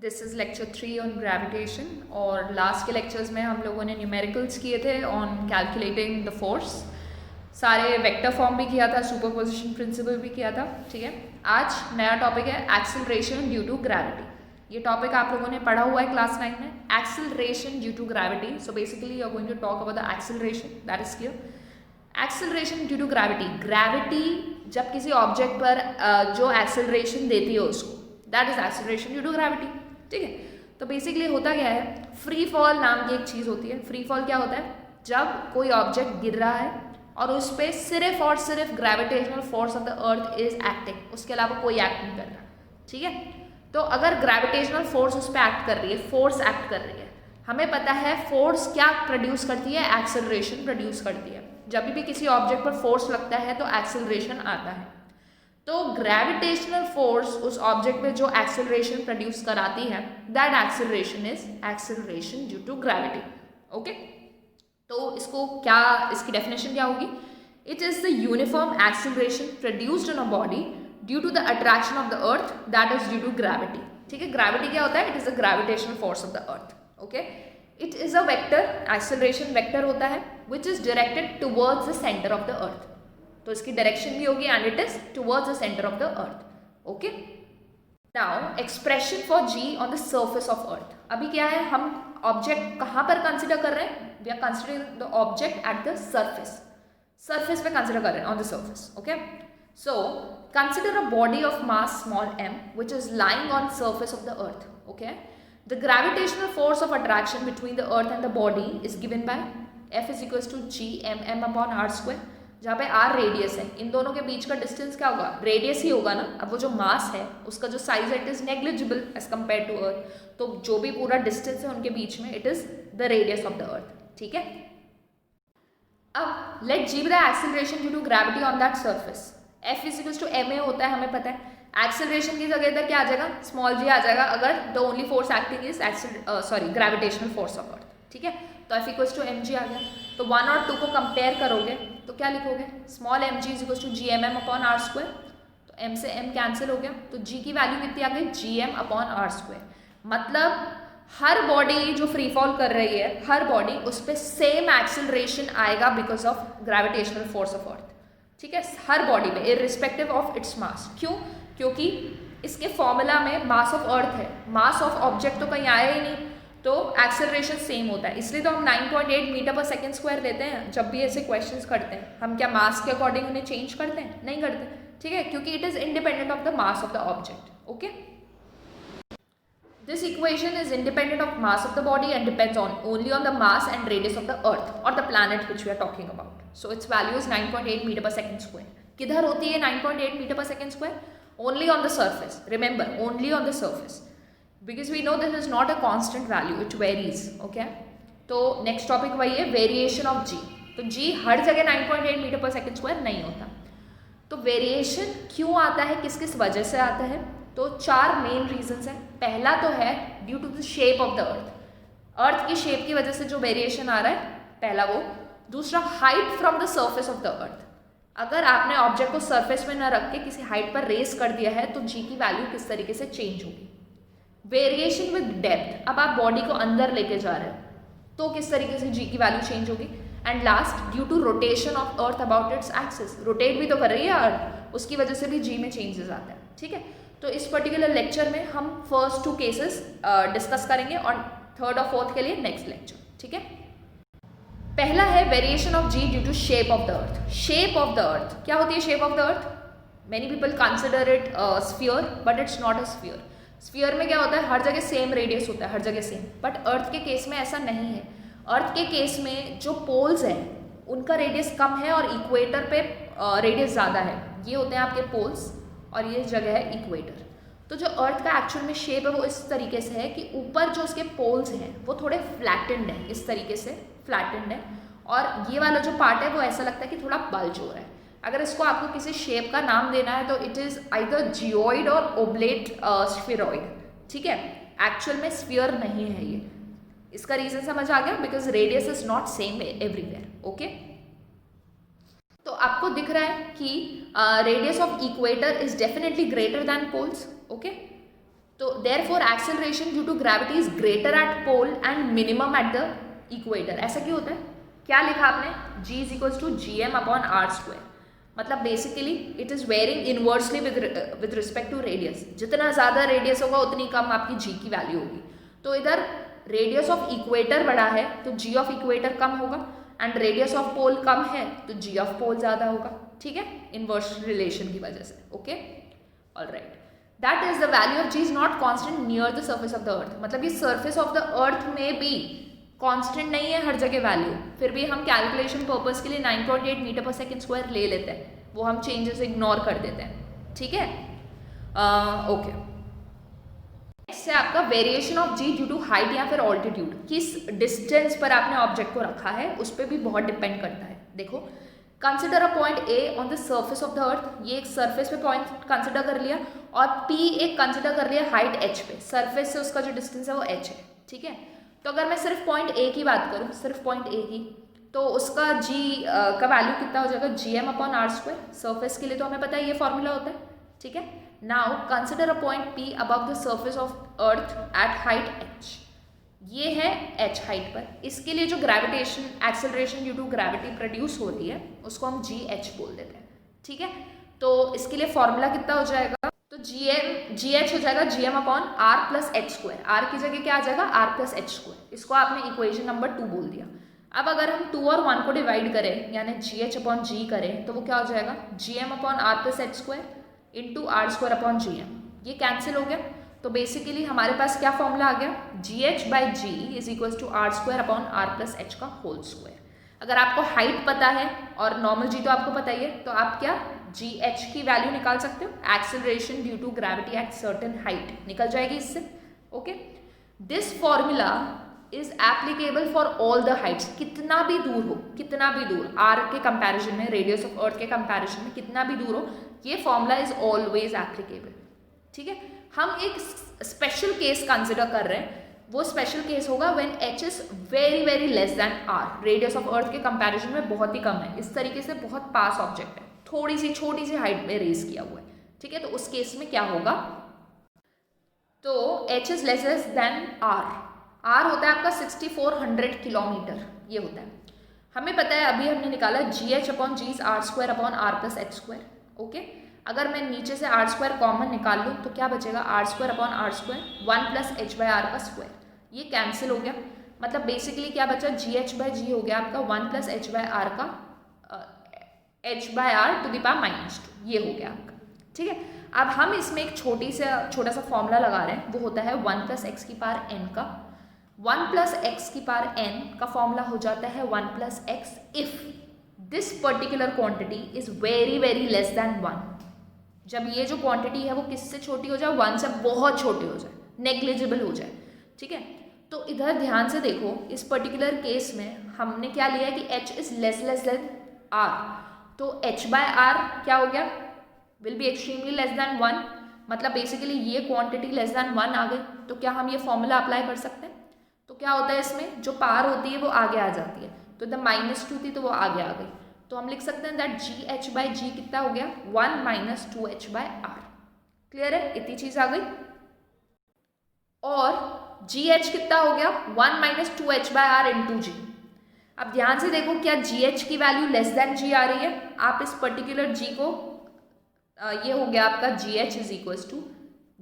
This is lecture 3 on gravitation और last के lectures में हम लोगों ने न्यूमेरिकल्स किए थे ऑन कैलकुलेटिंग द फोर्स। सारे वेक्टर फॉर्म भी किया था, सुपरपोजिशन प्रिंसिपल भी किया था। ठीक है, आज नया टॉपिक है एक्सेलरेशन ड्यू टू ग्रेविटी। ये टॉपिक आप लोगों ने पढ़ा हुआ है क्लास 9 में, acceleration due to gravity. So basically you are going to talk about the acceleration, that is clear. Acceleration due to gravity, gravity जब किसी ऑब्जेक्ट पर जो एक्सेलरेशन देती है उसको, that is acceleration due to gravity. ठीक है, तो बेसिकली होता क्या है, फ्री फॉल नाम की एक चीज़ होती है। फ्री फॉल क्या होता है, जब कोई ऑब्जेक्ट गिर रहा है और उस पर सिर्फ और सिर्फ gravitational force of the earth is acting, उसके अलावा कोई एक्ट नहीं कर रहा। ठीक है, तो अगर ग्रेविटेशनल फोर्स उस पर एक्ट कर रही है, फोर्स एक्ट कर रही है, हमें पता है फोर्स क्या प्रोड्यूस करती है, एक्सेलरेशन प्रोड्यूस करती है। जब भी किसी ऑब्जेक्ट पर फोर्स लगता है तो एक्सेलरेशन आता है। तो ग्रेविटेशनल फोर्स उस ऑब्जेक्ट पे जो एक्सेलरेशन प्रोड्यूस कराती है, that acceleration is acceleration due to gravity. Okay, तो इसको क्या, इसकी डेफिनेशन क्या होगी, it is the uniform acceleration produced in a body due to the attraction of the earth, that is due to gravity. ठीक है, ग्रेविटी क्या होता है, it is the gravitational force of the earth. Okay, it is a vector, acceleration vector होता है which is directed towards the centre of the earth. तो इसकी direction भी होगी and it is towards the centre of the earth. Okay, now expression for g on the surface of earth. अभी क्या है, हम ऑब्जेक्ट कहाँ पर कंसिडर कर रहे हैं, we are considering the object at the surface, surface पे कंसिडर कर रहे हैं, on the surface. Okay, so consider a body of mass small m which is lying on surface of the earth. Okay, the gravitational force of attraction between the earth and the body is given by F is equals to g m upon r square, जहाँ पे r radius है। इन दोनों के बीच का distance क्या होगा, radius ही होगा ना। अब वो जो मास है उसका जो साइज है, it is negligible as compare to earth, तो जो भी पूरा डिस्टेंस है उनके बीच में, it is the radius of the earth. ठीक है, अब let g be the acceleration due to gravity on that surface. F is equals to ma होता है, हमें पता है। एक्सेलरेशन की जगह इधर क्या आ जाएगा, स्मॉल g आ जाएगा, अगर the only force acting is gravitational force of earth. ठीक है, तो F इक्वल्स टू mg आ गया। तो 1 और 2 को कंपेयर करोगे तो क्या लिखोगे, small mg is equals to G M M upon R square. तो m से m कैंसिल हो गया, तो g की वैल्यू कितनी आ गई, G M upon R square. मतलब हर बॉडी जो फ्री फॉल कर रही है, हर बॉडी, उस पर सेम एक्सेलरेशन आएगा because of gravitational force of earth. ठीक है, हर बॉडी में इररिस्पेक्टिव ऑफ इट्स मास। क्यों, क्योंकि इसके फॉर्मूला में मास ऑफ अर्थ है, मास ऑफ ऑब्जेक्ट तो कहीं आया ही नहीं, तो एक्सेलरेशन सेम होता है। इसलिए तो हम 9.8 मीटर पर सेकेंड स्क्वायर लेते हैं जब भी ऐसे क्वेश्चंस करते हैं। हम क्या मास के अकॉर्डिंग उन्हें चेंज करते हैं, नहीं करते। ठीक है, क्योंकि it is independent of the mass of the object. Okay, this equation is independent of mass of the body and depends on only on the mass and radius of the earth or the planet which we are talking about. So its value is 9.8 meter per second square. किधर होती है 9.8 meter per second square? Only on the surface. Remember, only on the surface. Because we know this is not a constant value, it varies. Okay? तो next topic वही है, variation of g. तो g हर जगह 9.8 meter per second square नहीं होता। तो variation क्यों आता है, किस किस वजह से आता है, तो 4 मेन रीजंस हैं। पहला तो है due to the shape of the earth, earth की शेप की वजह से जो वेरिएशन आ रहा है, पहला वो। दूसरा, height from the surface of the अर्थ। अगर आपने ऑब्जेक्ट को सरफेस में न रख के किसी हाइट पर रेस कर दिया है तो जी की वैल्यू किस तरीके से चेंज होगी। वेरिएशन विद डेप्थ, अब आप बॉडी को अंदर लेके जा रहे हो तो किस तरीके से जी की वैल्यू चेंज होगी। And last, due to rotation of earth about its axis, rotate भी तो कर रही है अर्थ, उसकी वजह से भी जी में चेंजेस आते हैं। ठीक है, तो इस पर्टिकुलर लेक्चर में हम फर्स्ट 2 केसेस डिस्कस करेंगे और थर्ड और फोर्थ के लिए नेक्स्ट लेक्चर। ठीक है, पहला है variation of g due to shape of the earth. Shape of the earth क्या होती है, shape of the earth, many people consider it sphere, but it's not a sphere. Sphere में क्या होता है, हर जगह सेम रेडियस होता है, हर जगह सेम, बट अर्थ के केस में ऐसा नहीं है। अर्थ के केस में जो पोल्स हैं उनका रेडियस कम है और इक्वेटर पे रेडियस ज़्यादा है। ये होते हैं आपके पोल्स और ये जगह है इक्वेटर। तो जो अर्थ का एक्चुअल में शेप है वो इस तरीके से है कि ऊपर जो उसके पोल्स हैं वो थोड़े फ्लैटेंड है, इस तरीके से फ्लैटेंड है, और ये वाला जो पार्ट है वो ऐसा लगता है कि थोड़ा बल्ज हो रहा है। अगर इसको आपको किसी शेप का नाम देना है तो इट इज़ आइदर जियोइड और ओब्लेट स्फीरॉइड। ठीक है, एक्चुअल में स्फीयर नहीं है ये। इसका रीजन समझ आ गया, because radius is not same everywhere. Okay, तो आपको दिख रहा है कि radius of equator is definitely greater than poles. Okay, तो therefore acceleration due to gravity is greater at pole and minimum at the equator. ऐसा क्यों होता है? क्या लिखा आपने? g is equals to G M upon R square. मतलब basically it is varying inversely with respect to radius. जितना ज़्यादा रेडियस होगा उतनी कम आपकी g की वैल्यू होगी। तो इधर रेडियस ऑफ इक्वेटर बड़ा है तो g ऑफ इक्वेटर कम होगा, एंड रेडियस ऑफ पोल कम है तो g ऑफ पोल ज़्यादा होगा। ठीक है, इनवर्स रिलेशन की वजह से। Okay, alright. That is the value of g is not constant near the surface of the earth. मतलब ये सर्फेस ऑफ द अर्थ में भी कांस्टेंट नहीं है हर जगह वैल्यू, फिर भी हम कैलकुलेशन पर्पस के लिए 9.8 मीटर पर सेकंड स्क्वायर ले लेते हैं, वो हम चेंजेस इग्नोर कर देते हैं। ठीक है, ओके। नेक्स्ट है आपका variation of g due to height या फिर ऑल्टीट्यूड। किस डिस्टेंस पर आपने ऑब्जेक्ट को रखा है उस पर भी बहुत डिपेंड करता है। देखो, consider a point A on the surface of the अर्थ। ये एक सरफेस पे पॉइंट कंसिडर कर लिया, और पी एक कंसिडर कर लिया हाइट एच पे। सरफेस से उसका जो डिस्टेंस है वो एच है। ठीक है, तो अगर मैं सिर्फ पॉइंट ए की बात करूँ, सिर्फ पॉइंट ए की, तो उसका जी का वैल्यू कितना हो जाएगा? G M upon R square. Surface के लिए तो हमें पता है ये फॉर्मूला होता है। ठीक है, now consider a point P above the surface of earth at height h. ये है एच हाइट पर। इसके लिए जो gravitation acceleration due to gravity produce हो रही है उसको हम जी एच बोल देते हैं। ठीक है, तो इसके लिए फॉर्मूला कितना हो जाएगा? तो जी एच हो जाएगा G M upon R plus h square. R की जगह क्या आ जाएगा? R plus h square. इसको आपने इक्वेशन नंबर 2 बोल दिया। अब अगर हम 2 और 1 को डिवाइड करें, यानी जी एच अपॉन जी करें, तो वो क्या हो जाएगा? G M upon R plus h square into R square upon G M. ये कैंसिल हो गया, तो बेसिकली हमारे पास क्या फॉर्मूला आ गया? G h by g is equal to R square upon R plus h का होल स्क्वायर। अगर आपको हाइट पता है और नॉर्मल जी तो आपको पता ही है, तो आप क्या जी एच की वैल्यू निकाल सकते हो। Acceleration due to gravity at certain height निकल जाएगी इससे। Okay, this formula is applicable for all the heights. कितना भी दूर हो, कितना भी दूर, आर के कंपैरिजन में, रेडियस ऑफ अर्थ के कंपैरिजन में कितना भी दूर हो, ये फॉर्मूला इज ऑलवेज एप्लीकेबल। ठीक है, हम एक स्पेशल केस कंसिडर कर रहे हैं। वो स्पेशल केस होगा when h is very very less than R. Radius of earth के कंपैरिजन में बहुत ही कम है, इस तरीके से बहुत पास ऑब्जेक्ट है, थोड़ी सी छोटी सी हाइट में रेज किया हुआ है। ठीक है, तो उस केस में क्या होगा? तो h is less than R. R होता है आपका 6400 किलोमीटर, ये होता है। हमें पता है, अभी हमने निकाला g h upon g is R square upon R plus h square. Okay, अगर मैं नीचे से आर स्क्वायर कॉमन निकाल लूँ तो क्या बचेगा? R square upon R square 1 plus h by R का स्क्वायर। ये कैंसिल हो गया, मतलब बेसिकली क्या बचा? जी एच बाई जी हो गया आपका 1 प्लस एच बाई आर का h by R to the power -2, ये हो गया आपका। ठीक है, अब हम इसमें एक छोटा सा फॉर्मूला लगा रहे हैं, वो होता है 1 प्लस एक्स की पावर एन का। 1 प्लस एक्स की पावर एन का फॉर्मूला हो जाता है 1 plus x if this particular quantity is very very less then 1। जब ये जो क्वांटिटी है वो किससे छोटी हो जाए? 1 से बहुत छोटी हो जाए, नेग्लिजिबल हो जाए। ठीक है, तो इधर ध्यान से देखो, इस पर्टिकुलर केस में हमने क्या लिया है कि h is less then r, तो h बाय r क्या हो गया? Will be extremely less than 1। मतलब बेसिकली ये क्वांटिटी लेस देन 1 आ गई, तो क्या हम ये फॉर्मूला अप्लाई कर सकते हैं? तो क्या होता है इसमें, जो पावर होती है वो आगे आ जाती है, तो द -2 थी तो वो आगे आ गई, तो हम लिख सकते हैं that g h by g कितना हो गया? 1 minus 2h by are. Clear है? इतनी चीज आ गई। और जी एच कितना हो गया? 1 minus 2h by R into g. अब ध्यान से देखो, क्या जी एच की वैल्यू लेस देन जी आ रही है? आप इस पर्टिकुलर जी को ये हो गया आपका g h is equal to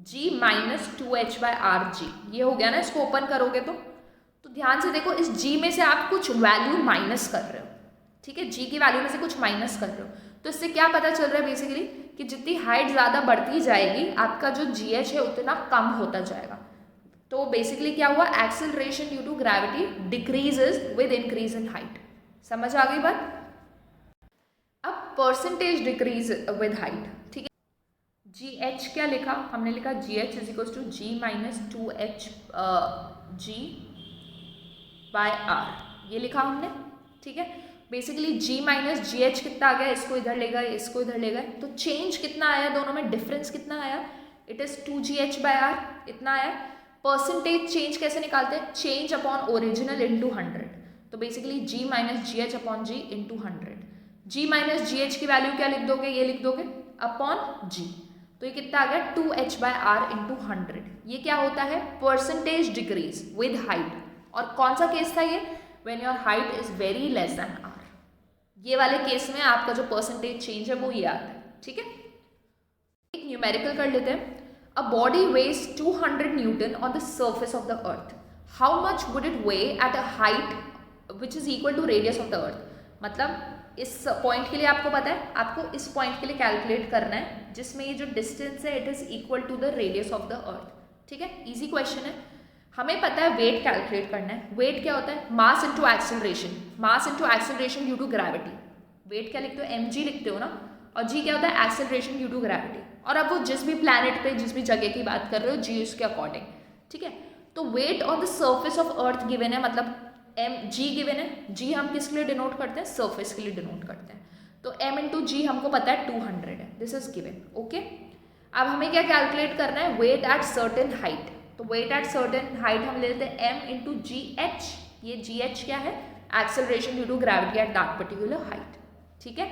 g minus 2h by R g, ये हो गया ना। इसको ओपन करोगे तो ध्यान से देखो, इस जी में से आप कुछ वैल्यू माइनस कर रहे हो। ठीक है, जी की वैल्यू में से कुछ माइनस कर रहे हो, तो इससे क्या पता चल रहा है बेसिकली कि जितनी हाइट ज़्यादा बढ़ती जाएगी आपका जो जी एच है उतना कम होता जाएगा। तो बेसिकली क्या हुआ? Acceleration due to gravity decreases with increase in height. समझ आ गई बात? अब परसेंटेज डिक्रीज विद हाइट। ठीक है, जी एच क्या लिखा हमने? लिखा g h is equal to g minus 2h g by R, ये लिखा हमने। ठीक है, basically g minus g h कितना आ गया? इसको इधर ले गए, इसको इधर ले गए, तो चेंज कितना आया? दोनों में डिफरेंस कितना आया? It is 2gh bye are, इतना आया। परसेंटेज चेंज कैसे निकालते हैं? चेंज अपॉन ओरिजिनल इंटू 100, तो basically g minus g h upon g into 100। g minus g h की वैल्यू क्या लिख दोगे? ये लिख दोगे अपॉन g, तो ये कितना आ गया? 2h by R into 100। ये क्या होता है? Percentage decrease with height. और कौन सा केस था ये? When your height is very less then r। ये वाले केस में आपका जो परसेंटेज चेंज है वो ये आता है, ठीक है। एक न्यूमेरिकल कर लेते हैं। A body weighs 200 newton on the surface of the earth, how much would it weigh at a height which is equal to radius of the earth. मतलब इस पॉइंट के लिए आपको पता है, आपको इस पॉइंट के लिए कैलकुलेट करना है जिसमें ये जो डिस्टेंस है it is equal to the radius of the earth, ठीक है। इजी क्वेश्चन है। हमें पता है वेट कैलकुलेट करना है। वेट क्या होता है? Mass into acceleration. Mass into acceleration due to gravity. Weight क्या लिखते हो? mg लिखते हो ना। और g क्या होता है? Acceleration due to gravity. और अब वो जिस भी प्लैनेट पे जिस भी जगह की बात कर रहे हो, g उसके अकॉर्डिंग, ठीक है। तो weight on the surface of earth given है, मतलब mg गिवन है। g हम किस लिए डिनोट करते हैं? सर्फेस के लिए डिनोट करते हैं। तो m इंटू जी हमको पता है 200 है, दिस इज गिवन, ओके। अब हमें क्या कैलकुलेट करना है? Weight at certain height. तो वेट एट सर्टेन हाइट हम ले लेते हैं m इंटू जी एच। ये जी एच क्या है? Acceleration due to gravity at that particular height, ठीक है।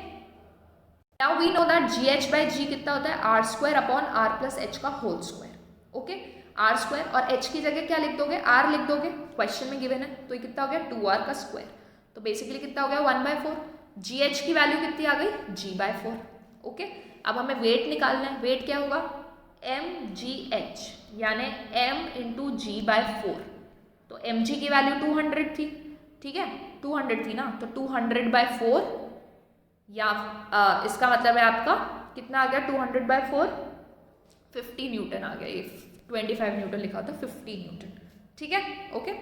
Now we know that g h by g कितना होता है? R square upon R plus h का whole square, okay. R square और एच की जगह क्या लिख दोगे? आर लिख दोगे, क्वेश्चन में गिवन है। तो ये कितना हो गया? 2r का स्क्वायर। तो बेसिकली कितना हो गया? 1/4। जी एच की वैल्यू कितनी आ गई? g/4, okay. अब हमें वेट निकालना है। वेट क्या होगा? mgh, यानी m इंटू g/4। तो mg की वैल्यू 200 थी, ठीक है, 200 थी ना। तो 200/4 या इसका मतलब है आपका कितना आ गया? 200/4 50 न्यूटन आ गया। ये 25 न्यूटन लिखा था, 50 न्यूटन, ठीक है, ओके।